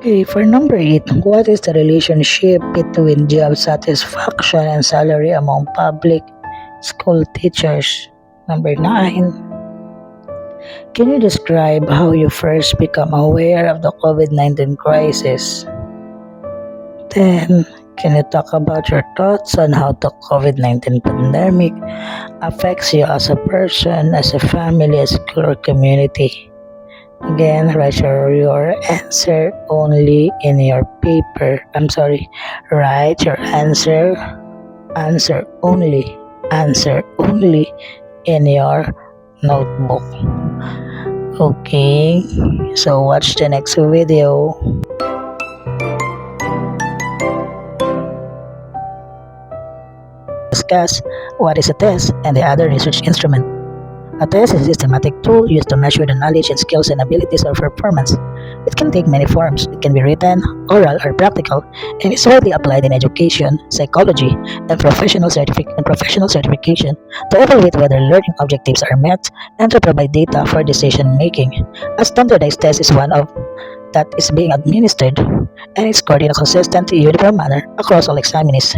Okay, for number 8, what is the relationship between job satisfaction and salary among public school teachers? Number 9, can you describe how you first become aware of the COVID-19 crisis? 10, can you talk about your thoughts on how the COVID-19 pandemic affects you as a person, as a family, as a school or community? Again, write your answer only in your paper. Write your answer only in your notebook. Okay, so watch the next video. Discuss what is a test and the other research instrument. A test is a systematic tool used to measure the knowledge and skills and abilities of performance. It can take many forms. It can be written, oral, or practical, and is widely applied in education, psychology, and professional certification to evaluate whether learning objectives are met and to provide data for decision making. A standardized test is one of that is being administered and is scored in a consistent, uniform manner across all examinees.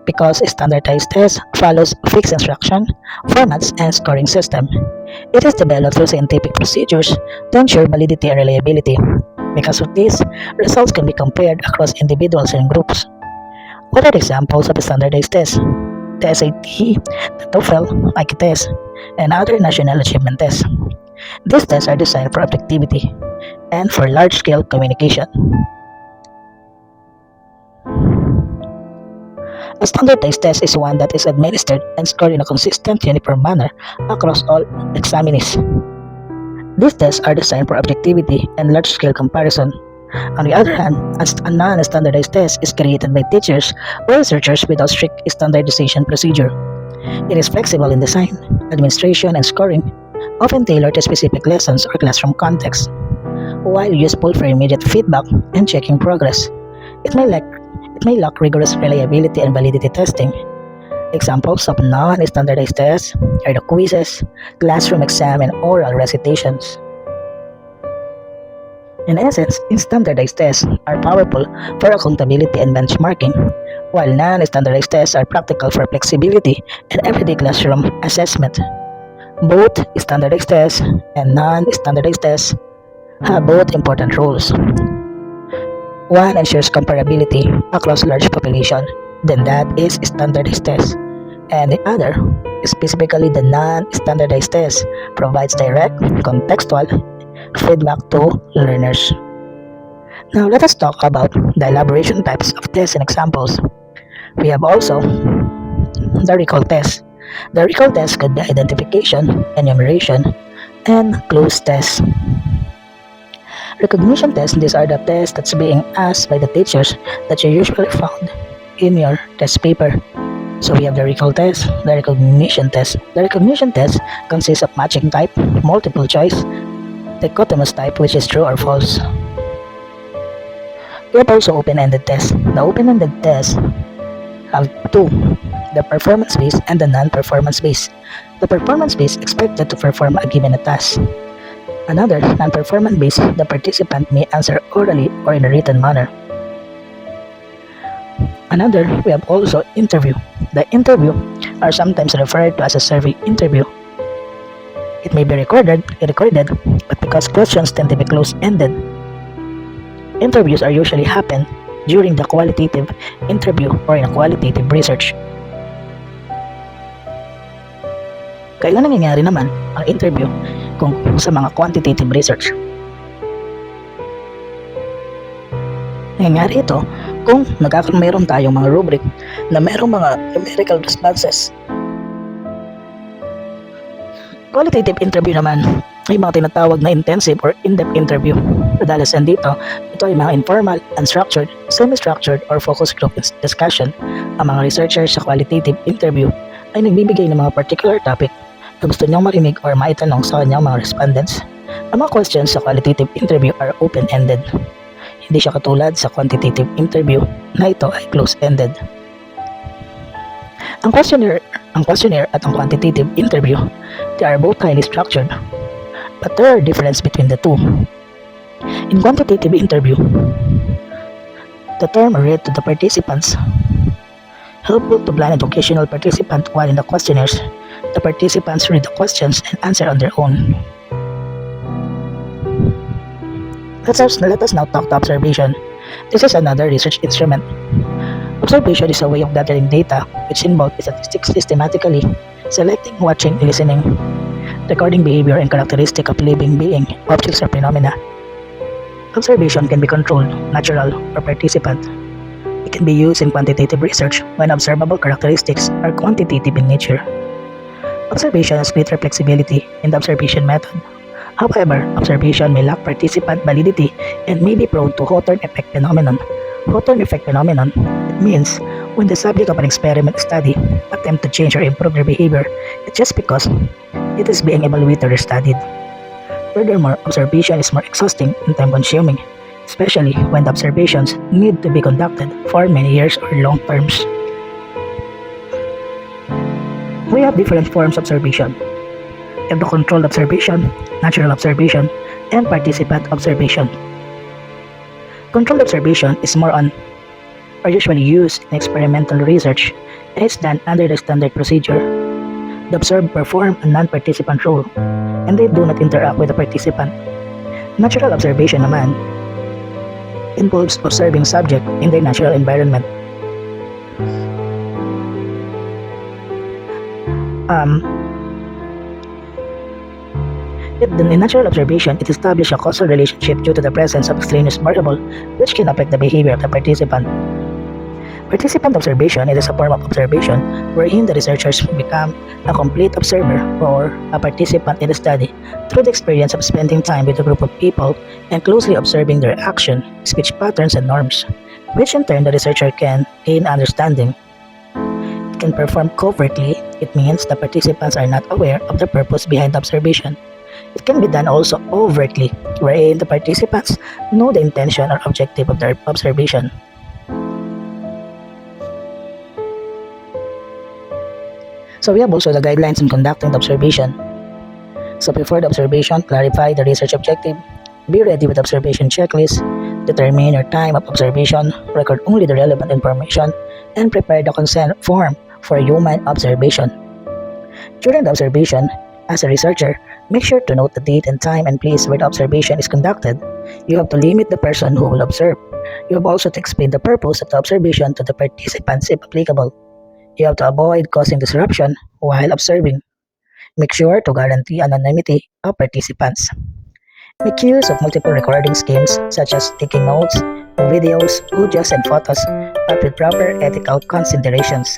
Because a standardized test follows fixed instruction, formats, and scoring system. It is developed through scientific procedures to ensure validity and reliability. Because of this, results can be compared across individuals and groups. What are the examples of a standardized test? The SAT, the TOEFL, IQ test, and other national achievement tests. These tests are designed for objectivity and for large-scale communication. A standardized test is one that is administered and scored in a consistent, uniform manner across all examinees. These tests are designed for objectivity and large-scale comparison. On the other hand, a non-standardized test is created by teachers or researchers without strict standardization procedure. It is flexible in design, administration, and scoring, often tailored to specific lessons or classroom context. While useful for immediate feedback and checking progress, it may lack rigorous reliability and validity testing. Examples of non-standardized tests are the quizzes, classroom exam, and oral recitations. In essence, standardized tests are powerful for accountability and benchmarking, while non-standardized tests are practical for flexibility and everyday classroom assessment. Both standardized tests and non-standardized tests have both important roles. One ensures comparability across large population, then that is standardized test. And the other, specifically the non-standardized test, provides direct, contextual feedback to learners. Now let us talk about the elaboration types of tests and examples. We have also the recall test. The recall test could be identification, enumeration, and clues tests. Recognition tests, these are the tests that's being asked by the teachers that you usually found in your test paper. So we have the recall test, the recognition test. The recognition test consists of matching type, multiple choice, dichotomous type, which is true or false. We have also open-ended tests. The open-ended tests have two, the performance-based and the non-performance-based. The performance-based expected to perform a given task. Another, non-performance based, the participant may answer orally or in a written manner. Another, we have also interview. The interview are sometimes referred to as a survey interview. It may be recorded, but because questions tend to be close-ended, interviews are usually happen during the qualitative interview or in a qualitative research. Kailan nangyayari naman ang interview kung sa mga quantitative research? Nangyayari ito kung mayroon tayong mga rubric na mayroong mga numerical responses. Qualitative interview naman ay mga tinatawag na intensive or in-depth interview. Kadalasan dito, ito ay mga informal, unstructured, semi-structured, or focus group discussion. Ang mga researchers sa qualitative interview ay nagbibigay ng mga particular topic na gusto niyong marinig or maitanong sa kanyang mga respondents. Ang mga questions sa qualitative interview are open-ended. Hindi siya katulad sa quantitative interview na ito ay close-ended. Ang questionnaire at ang quantitative interview, they are both highly structured, but there are difference between the two. In quantitative interview, the term read to the participants, helpful to blind educational participant while in the questionnaires, the participants read the questions and answer on their own. Let us now talk to observation. This is another research instrument. Observation is a way of gathering data which involves statistics systematically, selecting, watching, listening, recording behavior and characteristic of living being, objects or phenomena. Observation can be controlled, natural, or participant. It can be used in quantitative research when observable characteristics are quantitative in nature. Observation has greater flexibility in the observation method. However, observation may lack participant validity and may be prone to Hawthorne effect phenomenon. Hawthorne effect phenomenon, it means when the subject of an experiment study attempt to change or improve their behavior, it's just because it is being evaluated or studied. Furthermore, observation is more exhausting and time-consuming, especially when the observations need to be conducted for many years or long terms. We have different forms of observation. We have the controlled observation, natural observation, and participant observation. Controlled observation is more on or usually used in experimental research and is done under the standard procedure. The observed perform a non-participant role and they do not interact with the participant. Natural observation naman involves observing subject in their natural environment. In natural observation, it establishes a causal relationship due to the presence of extraneous variable which can affect the behavior of the participant. Participant observation, it is a form of observation wherein the researchers become a complete observer or a participant in the study through the experience of spending time with a group of people and closely observing their action, speech patterns, and norms, which in turn the researcher can gain understanding. It can perform covertly, it means the participants are not aware of the purpose behind the observation. It can be done also overtly, wherein the participants know the intention or objective of their observation. So we have also the guidelines in conducting the observation. So before the observation, clarify the research objective, be ready with observation checklist, determine your time of observation, record only the relevant information, and prepare the consent form for human observation. During the observation, as a researcher, make sure to note the date and time and place where the observation is conducted. You have to limit the person who will observe. You have also to explain the purpose of the observation to the participants if applicable. You have to avoid causing disruption while observing. Make sure to guarantee anonymity of participants. Make use of multiple recording schemes such as taking notes, videos, audios, and photos, but with proper ethical considerations.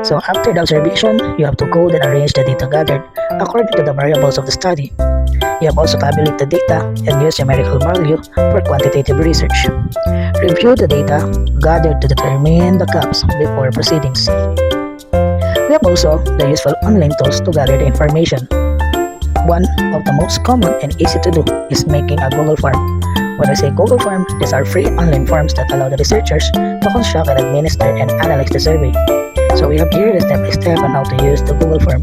So after the observation, you have to code and arrange the data gathered according to the variables of the study. You have also tabulate the data and use numerical value for quantitative research. Review the data gathered to determine the gaps before proceedings. We have also the useful online tools to gather the information. One of the most common and easy to do is making a Google form. When I say Google form, these are free online forms that allow the researchers to construct and administer and analyze the survey. So we have here the step-by-step on how to use the Google form.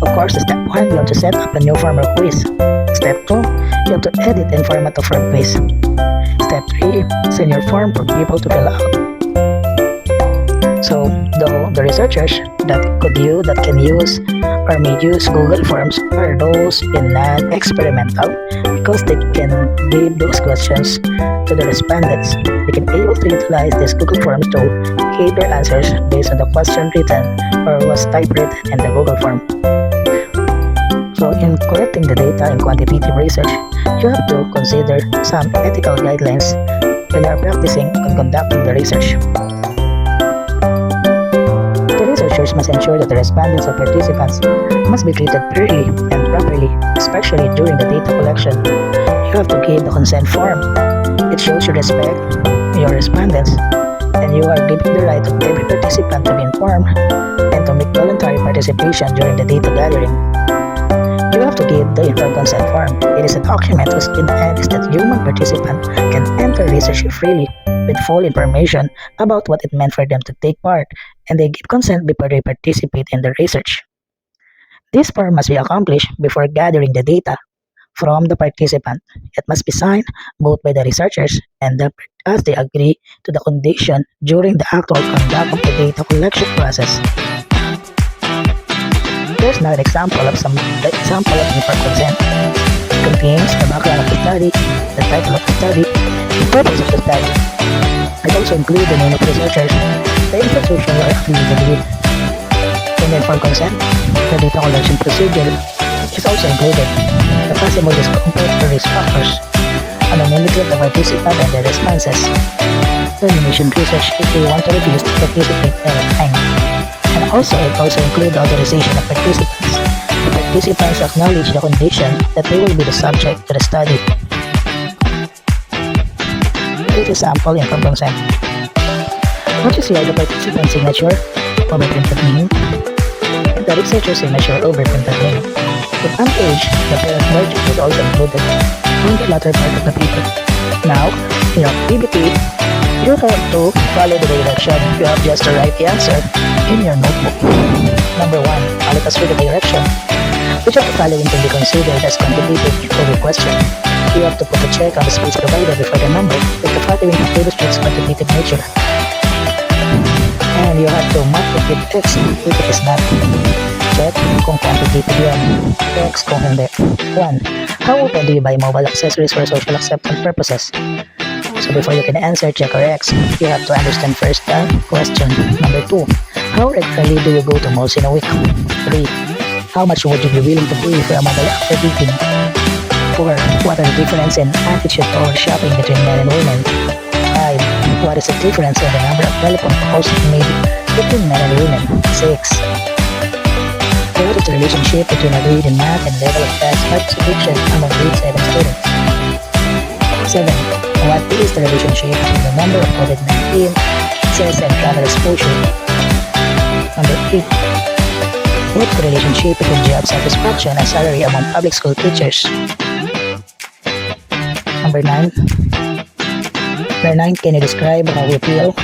Of course, step 1, you have to set up a new form or quiz. Step 2, you have to edit and format the form quiz. Step 3, send your form for people to fill out. So the researchers that can use or may use Google Forms are those in non-experimental because they can give those questions to the respondents. They can be able to utilize these Google Forms to give their answers based on the question written or was typewritten in the Google Form. So in collecting the data in quantitative research, you have to consider some ethical guidelines when you are practicing and conducting the research. The researchers must ensure that the respondents or participants must be treated fairly and properly, especially during the data collection. You have to give the consent form. It shows you respect your respondents, and you are giving the right of every participant to be informed and to make voluntary participation during the data gathering. You have to give the informed consent form. It is a document whose intent is that human participant can enter research freely with full information about what it meant for them to take part, and they give consent before they participate in the research. This form must be accomplished before gathering the data. from the participant. It must be signed both by the researchers and the as they agree to the condition during the actual conduct of the data collection process. Here's now an example of informed consent. It contains the background of the study, the title of the study, the purpose of the study. It also includes the name of the researchers, the institution or affiliated with. In the informed consent, the data collection procedure is also included. The possible discomfort or risk factors, anonymity of the participant and their responses, termination research if they want to refuse to participate anytime. And also, it also includes the authorization of participants. The participants acknowledge the condition that they will be the subject to the study. Here's a sample informed consent. What is here the participant's signature over printed name, and the researcher's signature over printed name. If on page, the parent merger is also included on the latter part of the paper. Now, in your activity, you have to follow the direction. You have just to write the answer in your notebook. Number 1, let us read the direction. Which of the following can be considered as contributed to the question? You have to put a check on the space provided before the number if the following illustrates contributed nature. And you have to mark it with X if it is not. Check kung quantitative yan. X kung hindi. 1. How often do you buy mobile accessories for social acceptance purposes? So before you can answer check or X, you have to understand first the question. Number 2. How regularly do you go to malls in a week? 3. How much would you be willing to pay for a mobile after dating? 4. What are the difference in attitude toward shopping between men and women? 5. What is the difference in the number of telephone calls made between men and women? 6. What is the relationship between a grade in math and level of class participation among grade 7 students? 7. What is the relationship between the number of COVID-19 cases and travel exposure? Number 8. What's the relationship between job satisfaction and salary among public school teachers? Number 9. Can you describe how you feel